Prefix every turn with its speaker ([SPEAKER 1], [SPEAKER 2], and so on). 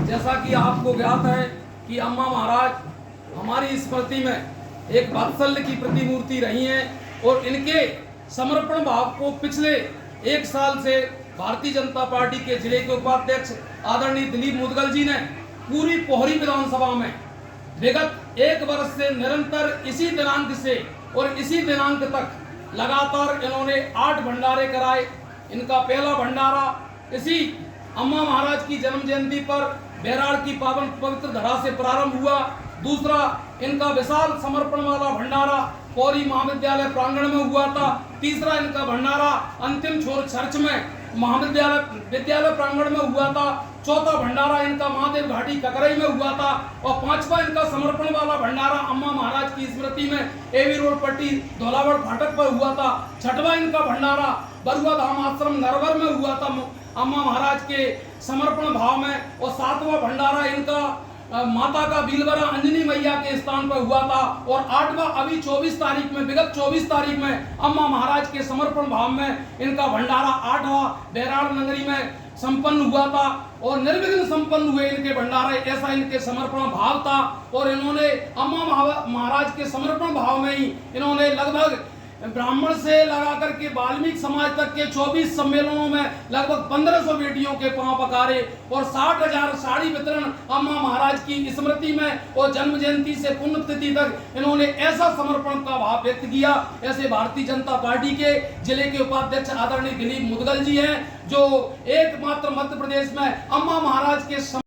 [SPEAKER 1] जैसा कि आपको ज्ञात है कि अम्मा महाराज हमारी स्मृति में एक वात्सल्य की प्रतिमूर्ति रही हैं और इनके समर्पण भाव को पिछले एक साल से भारतीय जनता पार्टी के जिले के उपाध्यक्ष आदरणीय दिलीप मुदगल जी ने पूरी पोहरी विधानसभा में विगत एक वर्ष से निरंतर इसी दिनांक से और इसी दिनांक तक लगातार इन्होंने 8 भंडारे कराए। इनका पहला भंडारा इसी अम्मा महाराज की जन्म जयंती पर बैराड़ की पावन पवित्र धरा से प्रारंभ हुआ। दूसरा इनका विशाल समर्पण वाला भंडारा पौरी महाविद्यालय प्रांगण में हुआ था। तीसरा इनका भंडारा अंतिम छोर चर्च में विद्यालय प्रांगण में हुआ था। चौथा भंडारा इनका महादेव घाटी ककरई में हुआ था और पांचवा इनका समर्पण वाला भंडारा अम्मा महाराज की स्मृति में एवी रोड पट्टी धौलावड़ फाटक पर हुआ था। छठवां इनका भंडारा बरुआ धाम आश्रम नरवर में हुआ था अम्मा महाराज के समर्पण भाव में। और सातवां भंडारा इनका माता का बीलवरा अंजनी मैया के स्थान पर हुआ था। और 8वां अभी 24 तारीख में विगत 24 तारीख में अम्मा महाराज के समर्पण भाव में इनका भंडारा 8वां बैराड़ नगरी में संपन्न हुआ था और निर्विघ्न संपन्न हुए इनके भंडारे। ऐसा इनके समर्पण भाव था और इन्होंने अम्मा महाराज के समर्पण भाव में ही इन्होंने लगभग ब्राह्मण से लगा करके वाल्मीकि समाज तक के 24 सम्मेलनों में लगभग 1500 बेटियों के पांव पखारे और 60,000 साड़ी वितरण अम्मा महाराज की स्मृति में और जन्म जयंती से पुण्यतिथि तक इन्होंने ऐसा समर्पण का भाव व्यक्त किया। ऐसे भारतीय जनता पार्टी के जिले के उपाध्यक्ष आदरणीय दिलीप मुदगल जी हैं जो एकमात्र मध्य प्रदेश में अम्मा महाराज के